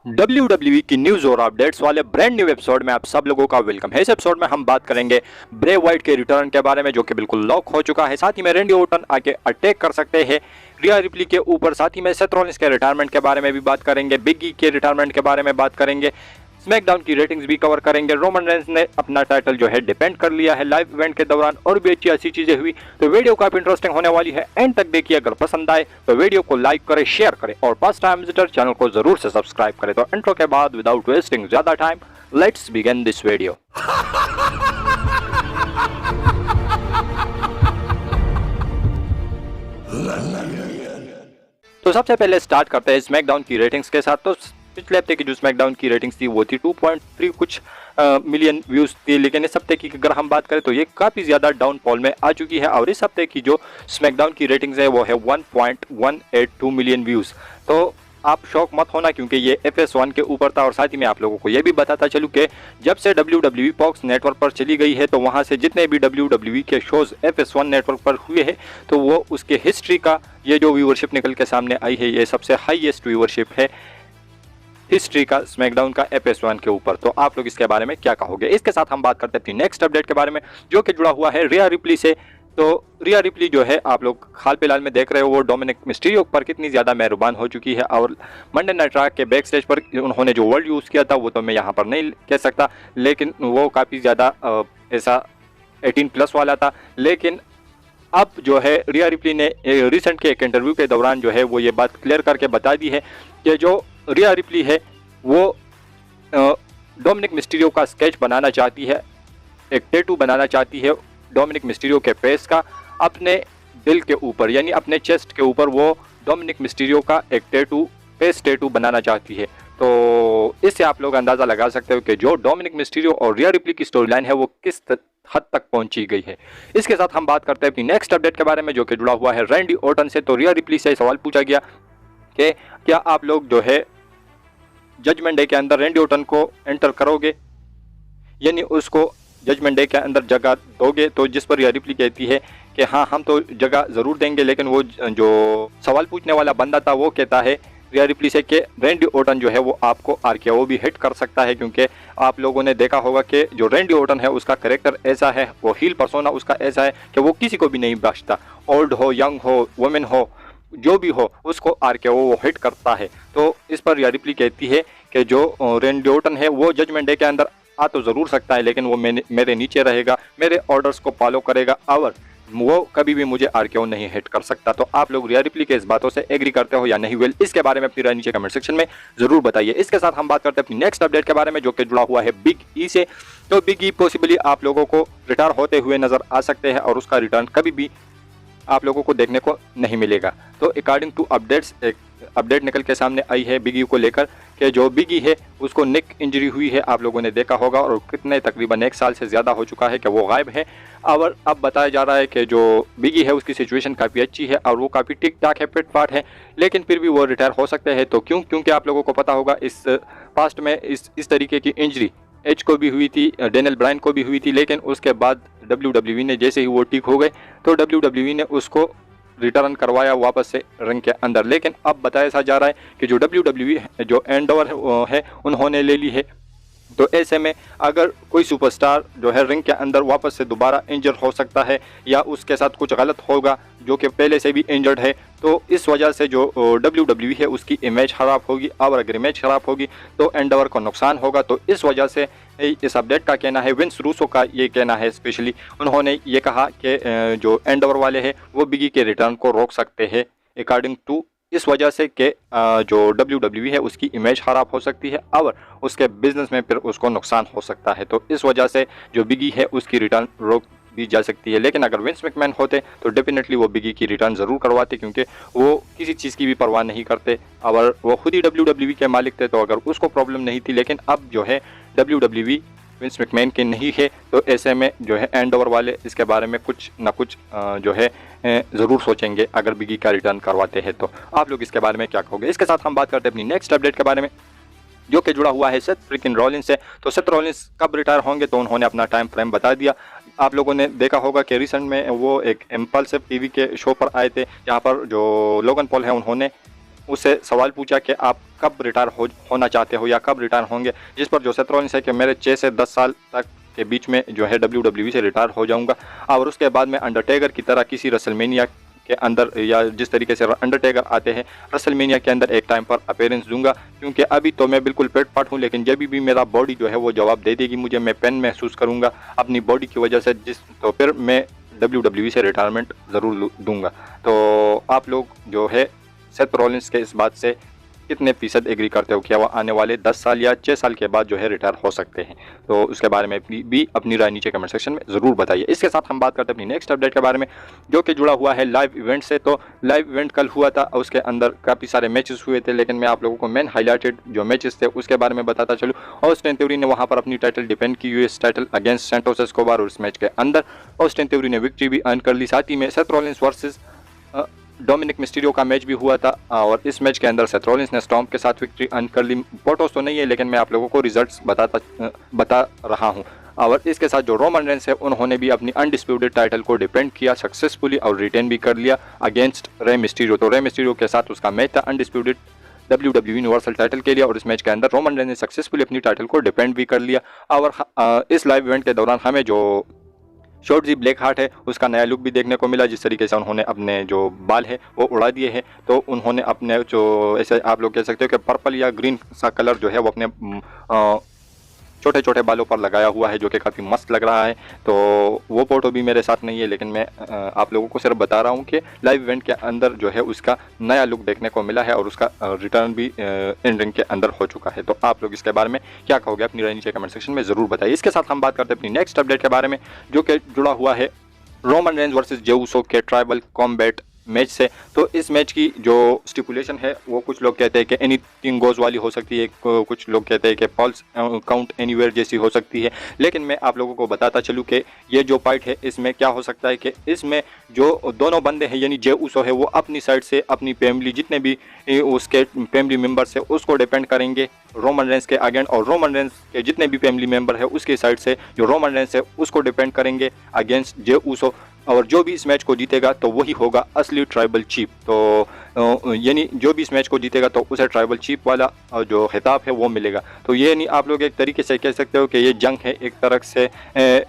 WWE की news और updates वाले ब्रांड न्यू एपिसोड में आप सब लोगों का वेलकम है। इस एपिसोड में हम बात करेंगे ब्रे वाइट के रिटर्न के बारे में, जो कि बिल्कुल लॉक हो चुका है। साथ ही में रैंडी ऑर्टन आके अटैक कर सकते हैं रिया रिप्ली के ऊपर। साथ ही में सेथ रॉलिंस के रिटायरमेंट के बारे में भी बात करेंगे, बिग ई के रिटायरमेंट के बारे में बात करेंगे, स्मैकडाउन की रेटिंग्स भी कवर करेंगे। रोमन रेंस ने अपना टाइटल जो है डिफेंड कर लिया है लाइव इवेंट के दौरान, और भी अच्छी अच्छी चीजें हुई। तो वीडियो काफी इंटरेस्टिंग होने वाली है, एंड तक देखिए। अगर पसंद आए तो वीडियो को लाइक करें, शेयर करें, और फर्स्ट टाइम विजिटर चैनल को जरूर से सब्सक्राइब करें। तो इंट्रो के बाद विदाउट वेस्टिंग ज्यादा time, let's begin this video. तो सबसे पहले स्टार्ट करते हैं स्मैकडाउन की रेटिंग्स के साथ। तो पिछले हफ्ते की जो स्मैकडाउन की रेटिंग्स थी वो थी 2.3 कुछ मिलियन व्यूज थी, लेकिन इस हफ्ते की अगर हम बात करें तो ये काफ़ी ज़्यादा डाउनफॉल में आ चुकी है, और इस हफ्ते की जो स्मैकडाउन की रेटिंग्स है वो है 1.182 मिलियन व्यूज़। तो आप शौक मत होना, क्योंकि ये FS1 के ऊपर था। और साथ ही मैं आप लोगों को ये भी बताता चलूँ कि जब से WWE फॉक्स नेटवर्क पर चली गई है, तो वहाँ से जितने भी WWE के शोज़ FS1 नेटवर्क पर हुए हैं, तो वो उसके हिस्ट्री का ये जो व्यूअरशिप निकल के सामने आई है, ये सबसे हाईएस्ट व्यूअरशिप है हिस्ट्री का स्मैकडाउन का FS1 के ऊपर। तो आप लोग इसके बारे में क्या कहोगे? इसके साथ हम बात करते हैं अपनी नेक्स्ट अपडेट के बारे में, जो कि जुड़ा हुआ है रिया रिप्ली से। तो रिया रिप्ली जो है, आप लोग हाल फिलहाल में देख रहे हो वो डोमिनिक मिस्टीरियो पर कितनी ज़्यादा मेहरबान हो चुकी है, और मंडे नाइट रॉ के बैक स्टेज पर उन्होंने जो वर्ड यूज़ किया था वो तो मैं यहाँ पर नहीं कह सकता, लेकिन वो काफ़ी ज़्यादा ऐसा 18+ वाला था। लेकिन अब जो है रिया रिप्ली ने रिसेंट के एक इंटरव्यू के दौरान जो है वो ये बात क्लियर करके बता दी है कि जो रिया रिप्ली है वो डोमिनिक मिस्टीरियो का स्केच बनाना चाहती है, एक टैटू बनाना चाहती है डोमिनिक मिस्टीरियो के फेस का अपने दिल के ऊपर, यानी अपने चेस्ट के ऊपर वो डोमिनिक मिस्टीरियो का एक टैटू, फेस टैटू बनाना चाहती है। तो इससे आप लोग अंदाज़ा लगा सकते हो कि जो डोमिनिक मिस्टीरियो और रिया रिप्ली की स्टोरी लाइन है वो किस हद तक पहुंची गई है। इसके साथ हम बात करते हैं अपनी नेक्स्ट अपडेट के बारे में, जो कि जुड़ा हुआ है रैंडी ऑर्टन से। तो रिया रिप्ली से सवाल पूछा गया कि क्या आप लोग जो है जजमेंट डे के अंदर रैंडी ऑर्टन को एंटर करोगे, यानी उसको जजमेंट डे के अंदर जगह दोगे? तो जिस पर रिया रिप्ली कहती है कि हाँ, हम तो जगह ज़रूर देंगे। लेकिन वो जो सवाल पूछने वाला बंदा था वो कहता है रिया रिप्ली से कि रैंडी ऑर्टन जो है वो आपको RKO भी हिट कर सकता है, क्योंकि आप लोगों ने देखा होगा कि जो रैंडी ऑर्टन है उसका कैरेक्टर ऐसा है, वो हील पर्सोना उसका ऐसा है कि वो किसी को भी नहीं बख्शता। ओल्ड हो, यंग हो, वुमेन हो, जो भी हो, उसको RKO वो हिट करता है। तो इस पर रिया रिप्ली कहती है कि जो रैंडी ऑर्टन है वो जजमेंट डे के अंदर आ तो ज़रूर सकता है, लेकिन वो मेरे नीचे रहेगा, मेरे ऑर्डर्स को फॉलो करेगा, और वो कभी भी मुझे RKO नहीं हिट कर सकता। तो आप लोग रिया रिप्ली के इस बातों से एग्री करते हो या नहीं? वेल, इसके बारे में अपनी राय नीचे कमेंट सेक्शन में ज़रूर बताइए। इसके साथ हम बात करते हैं अपनी नेक्स्ट अपडेट के बारे में, जो कि जुड़ा हुआ है बिग ई से। तो बिग ई पॉसिबली आप लोगों को रिटायर होते हुए नज़र आ सकते हैं, और उसका रिटर्न कभी भी आप लोगों को देखने को नहीं मिलेगा। तो अकॉर्डिंग टू अपडेट्स, एक अपडेट निकल के सामने आई है बिग ई को लेकर कि जो बिग ई है उसको नेक इंजरी हुई है, आप लोगों ने देखा होगा, और कितने तकरीबन 1 साल से ज़्यादा हो चुका है कि वो गायब है। और अब बताया जा रहा है कि जो बिग ई है उसकी सिचुएशन काफ़ी अच्छी है, और वो काफ़ी ठीक ठाक है, फिट फाट है, लेकिन फिर भी वो रिटायर हो सकते हैं। तो क्योंकि आप लोगों को पता होगा इस पास्ट में इस तरीके की इंजरी एज को भी हुई थी, डेनियल ब्रायन को भी हुई थी, लेकिन उसके बाद WWE ने जैसे ही वो ठीक हो गए तो WWE ने उसको रिटर्न करवाया वापस से रिंग के अंदर। लेकिन अब बताया जा रहा है कि जो WWE जो एंडोवर है उन्होंने ले ली है। तो ऐसे में अगर कोई सुपरस्टार जो है रिंग के अंदर वापस से दोबारा इंजर हो सकता है, या उसके साथ कुछ गलत होगा जो कि पहले से भी इंजर्ड है, तो इस वजह से जो WWE है उसकी इमेज ख़राब होगी, और अगर इमेज ख़राब होगी तो एंडोवर को नुकसान होगा। तो इस वजह से इस अपडेट का कहना है, विंस रूसो का ये कहना है स्पेशली, उन्होंने ये कहा कि जो एंडोवर वाले हैं वो बिगी के रिटर्न को रोक सकते हैं, अकॉर्डिंग टू इस वजह से कि जो WWE है उसकी इमेज ख़राब हो सकती है, और उसके बिजनेस में फिर उसको नुकसान हो सकता है। तो इस वजह से जो बिगी है उसकी रिटर्न रोक दी जा सकती है। लेकिन अगर विंस मैकमैन होते तो डेफिनेटली वो बिगी की रिटर्न ज़रूर करवाते, क्योंकि वो किसी चीज़ की भी परवाह नहीं करते, और वो खुद ही WWE के मालिक थे, तो अगर उसको प्रॉब्लम नहीं थी। लेकिन अब जो है WWE विंस मैकमैन के नहीं है, तो ऐसे में जो है एंडोवर वाले इसके बारे में कुछ ना कुछ जो है ज़रूर सोचेंगे अगर बिगी का रिटर्न करवाते हैं। तो आप लोग इसके बारे में क्या कहोगे? इसके साथ हम बात करते हैं अपनी नेक्स्ट अपडेट के बारे में, जो कि जुड़ा हुआ है सेथ फ्रीकिन रॉलिंस से। तो सेथ रॉलिंस कब रिटायर होंगे, तो उन्होंने अपना टाइम फ्रेम बता दिया। आप लोगों ने देखा होगा कि रिसेंट में वो एक इम्पल्सिव टीवी के शो पर आए थे, जहाँ पर जो लोगन पॉल है उन्होंने उससे सवाल पूछा कि आप कब रिटायर होना चाहते हो या कब रिटायर होंगे, जिस पर जो सेथ रॉलिंस है कि मेरे 6 से 10 साल तक के बीच में जो है WWE से रिटायर हो जाऊंगा और उसके बाद मैं अंडरटेकर की तरह किसी रेसलमेनिया के अंदर या जिस तरीके से अंडरटेकर आते हैं रेसलमेनिया के अंदर एक टाइम पर अपीयरेंस दूंगा, क्योंकि अभी तो मैं बिल्कुल फिट फाट हूँ, लेकिन जब भी मेरा बॉडी जो है वो जवाब दे देगी मुझे, मैं पेन महसूस करूँगा अपनी बॉडी की वजह से, तो फिर मैं WWE से रिटायरमेंट ज़रूर दूंगा। तो आप लोग जो है सेथ रॉलिंस के इस बात से कितने फीसद एग्री करते हो, क्या वो आने वाले 10 साल या 6 साल के बाद जो है रिटायर हो सकते हैं? तो उसके बारे में भी अपनी राय नीचे कमेंट सेक्शन में ज़रूर बताइए। इसके साथ हम बात करते हैं अपनी नेक्स्ट अपडेट के बारे में, जो कि जुड़ा हुआ है लाइव इवेंट से। तो लाइव इवेंट कल हुआ था, उसके अंदर काफ़ी सारे मैचेस हुए थे, लेकिन मैं आप लोगों को मेन हाईलाइटेड जो मैचेस थे उसके बारे में बताता चलूँ। ऑस्टिन थ्योरी ने वहाँ पर अपनी टाइटल डिफेंड की, US title against Santos Escobar, और उस मैच के अंदर ऑस्टिन थ्योरी ने विक्ट्री भी अर्न कर ली। साथ ही में Seth Rollins versus Dominik Mysterio का मैच भी हुआ था, और इस मैच के अंदर सेथ रॉलिंस ने स्टॉर्म के साथ विक्ट्री अर्न कर ली। फोटोस तो नहीं है, लेकिन मैं आप लोगों को रिजल्ट्स बता रहा हूं। और इसके साथ जो रोमन रेंस है उन्होंने भी अपनी अनडिस्प्यूटेड टाइटल को डिफेंड किया सक्सेसफुली और रिटेन भी कर लिया अगेंस्ट रे मिस्टीरियो। तो रे मिस्टीरियो के साथ उसका मैच था अनडिस्प्यूटेड WWE यूनिवर्सल टाइटल के लिए, और इस मैच के अंदर रोमन रेंस ने सक्सेसफुली अपनी टाइटल को डिफेंड भी कर लिया। और इस लाइव इवेंट के दौरान हमें जो शॉर्टजी ब्लैक हार्ट है उसका नया लुक भी देखने को मिला, जिस तरीके से उन्होंने अपने जो बाल है वो उड़ा दिए हैं। तो उन्होंने अपने जो ऐसे आप लोग कह सकते हो कि पर्पल या ग्रीन सा कलर जो है वो अपने छोटे छोटे बालों पर लगाया हुआ है, जो कि काफ़ी मस्त लग रहा है। तो वो फोटो भी मेरे साथ नहीं है, लेकिन मैं आप लोगों को सिर्फ बता रहा हूँ कि लाइव इवेंट के अंदर जो है उसका नया लुक देखने को मिला है और उसका रिटर्न भी इन रिंग के अंदर हो चुका है। तो आप लोग इसके बारे में क्या कहोगे अपनी राय नीचे कमेंट सेक्शन में ज़रूर बताइए। इसके साथ हम बात करते हैं अपनी नेक्स्ट अपडेट के बारे में, जो कि जुड़ा हुआ है रोमन रेंज वर्सेस जे उसो के ट्राइबल कॉम्बैट मैच से। तो इस मैच की जो स्टिपुलेशन है वो कुछ लोग कहते हैं कि एनीथिंग गोज वाली हो सकती है, कुछ लोग कहते हैं कि फॉल्स काउंट एनीवेयर जैसी हो सकती है। लेकिन मैं आप लोगों को बताता चलूँ कि ये जो फाइट है इसमें क्या हो सकता है कि इसमें जो दोनों बंदे हैं यानी जे उसो है वो अपनी साइड से अपनी फैमिली जितने भी उसके फैमिली मेम्बर्स है उसको डिपेंड करेंगे रोमन रेंस के अगेंस्ट, और रोमन रेंस के जितने भी फैमिली मेम्बर है उसके साइड से जो रोमन रेंस है उसको डिपेंड करेंगे अगेंस्ट जे उसो। और जो भी इस मैच को जीतेगा तो वही होगा असली ट्राइबल चीफ। तो यानी जो भी इस मैच को जीतेगा तो उसे ट्राइबल चीफ वाला जो खिताब है वो मिलेगा। तो ये नहीं आप लोग एक तरीके से कह सकते हो कि ये जंग है एक तरह से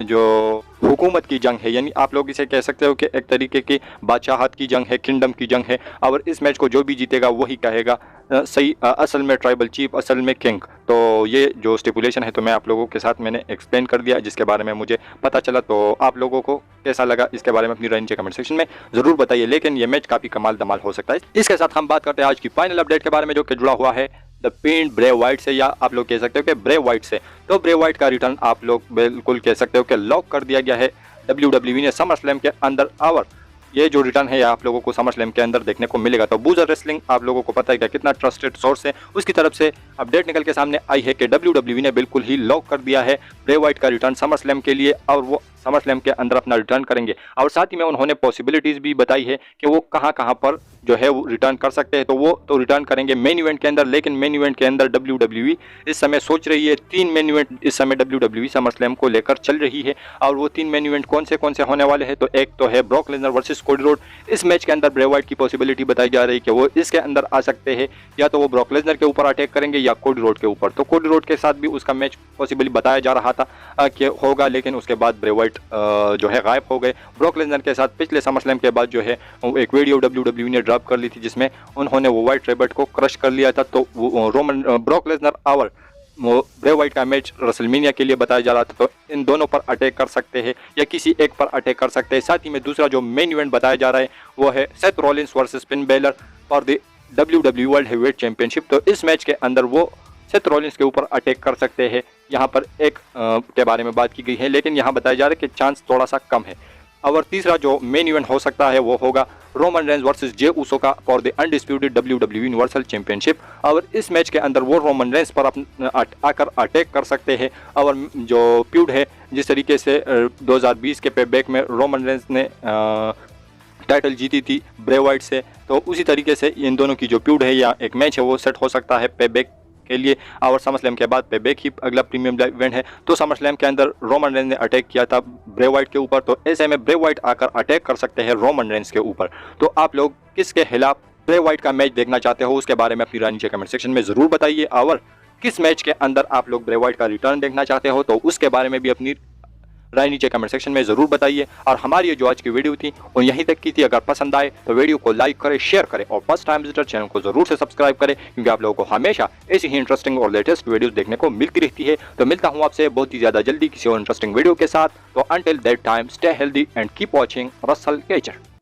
जो हुकूमत की जंग है, यानी आप लोग इसे कह सकते हो कि एक तरीके की बादशाहत की जंग है, किंगडम की जंग है। और इस मैच को जो भी जीतेगा वही कहेगा सही असल में ट्राइबल चीफ, असल में किंग। तो ये जो स्टिपुलेशन है तो मैं आप लोगों के साथ मैंने एक्सप्लेन कर दिया जिसके बारे में मुझे पता चला। तो आप लोगों को कैसा लगा इसके बारे में अपनी राय नीचे कमेंट सेक्शन में ज़रूर बताइए। लेकिन ये मैच काफ़ी कमाल धमाल हो सकता है। इसके साथ हम बात करते हैं आज की फाइनल अपडेट के बारे में, जो कि जुड़ा हुआ है द पेंट ब्रे वाइट से, या आप लोग कह सकते हो कि ब्रे वाइट से। तो ब्रे वाइट का रिटर्न आप लोग बिल्कुल कह सकते हो कि लॉक कर दिया गया है WWE ने समर स्लैम के अंदर। और ये जो रिटर्न है आप लोगों को समर स्लैम के अंदर देखने को मिलेगा। तो बूजर रेसलिंग आप लोगों को पता है कि कितना ट्रस्टेड सोर्स है, उसकी तरफ से अपडेट निकल के सामने आई है कि WWE ने बिल्कुल ही लॉक कर दिया है ब्रे वाइट का रिटर्न समर स्लैम के लिए, और वो समर स्लैम के अंदर अपना रिटर्न करेंगे। और साथ ही में उन्होंने पॉसिबिलिटीज़ भी बताई है कि वो कहाँ कहाँ पर जो है वो रिटर्न कर सकते हैं। तो वो तो रिटर्न करेंगे मेन इवेंट के अंदर, लेकिन मेन इवेंट के अंदर WWE इस समय सोच रही है 3 मेन इवेंट इस समय WWE समर स्लैम को लेकर चल रही है। और वो 3 मेन इवेंट कौन से होने वाले हैं? तो एक तो है ब्रॉक लेसनर वर्सेस कोडी रोड। इस मैच के अंदर ब्रे वाइट की पॉसिबिलिटी बताई जा रही है कि वो इसके अंदर आ सकते हैं, या तो वो ब्रॉक लेसनर के ऊपर अटैक करेंगे या कोडी रोड के ऊपर। तो कोडी रोड के साथ भी उसका मैच पॉसिबली बताया जा रहा था कि होगा, लेकिन उसके बाद ब्रे वाइट जो है गायब हो गए। ब्रॉक लेसनर के साथ पिछले समर स्लैम के बाद जो है एक वीडियो WWE ने ड्रॉप कर ली थी जिसमें उन्होंने वो व्हाइट रैबिट को क्रश कर लिया था। तो ब्रॉक लेसनर और ब्रे वाइट का मैच रेसलमेनिया के लिए बताया जा रहा था। तो इन दोनों पर अटैक कर सकते हैं या किसी एक पर अटैक कर सकते हैं। साथ ही में दूसरा जो मेन इवेंट बताया जा रहा है वो है Seth Rollins versus fin baler for the WWE world heavyweight championship. तो इस मैच के अंदर वो सेथ रॉलिंस के ऊपर अटैक कर सकते हैं। यहाँ पर एक के बारे में बात की गई है, लेकिन यहाँ बताया जा रहा है कि चांस थोड़ा सा कम है। और तीसरा जो मेन इवेंट हो सकता है वो होगा रोमन रेंज वर्सेस जे उसो का for the undisputed WWE universal championship. और इस मैच के अंदर वो रोमन रेंज पर आकर अटैक कर सकते हैं। और जो फ्यूड है जिस तरीके से 2020 के पेबैक में रोमन रेंज ने टाइटल जीती थी ब्रे वाइट से, तो उसी तरीके से इन दोनों की जो फ्यूड है या एक मैच है वो सेट हो सकता है पेबैक के लिए। और समर स्लैम के बाद पेबैक ही अगला प्रीमियम लाइव इवेंट है। तो समर स्लैम के अंदर रोमन रेंज ने अटैक किया था ब्रे वाइट के ऊपर, तो ऐसे में ब्रे वाइट आकर अटैक कर सकते हैं रोमन रेंज के ऊपर। तो आप लोग किसके खिलाफ ब्रे वाइट का मैच देखना चाहते हो उसके बारे में अपनी राय नीचे कमेंट सेक्शन में जरूर बताइए, और किस मैच के अंदर आप लोग ब्रे वाइट का रिटर्न देखना चाहते हो तो उसके बारे में भी अपनी राय नीचे कमेंट सेक्शन में जरूर बताइए। और हमारी ये जो आज की वीडियो थी वो यहीं तक की थी। अगर पसंद आए तो वीडियो को लाइक करें, शेयर करें और फर्स्ट टाइम विजिटर चैनल को जरूर से सब्सक्राइब करें, क्योंकि आप लोगों को हमेशा ऐसी ही इंटरेस्टिंग और लेटेस्ट वीडियोस देखने को मिलती रहती है। तो मिलता हूं आपसे बहुत ही ज्यादा जल्दी किसी और इंटरेस्टिंग वीडियो के साथ। तो until that time stay healthy and keep watching Russell catcher.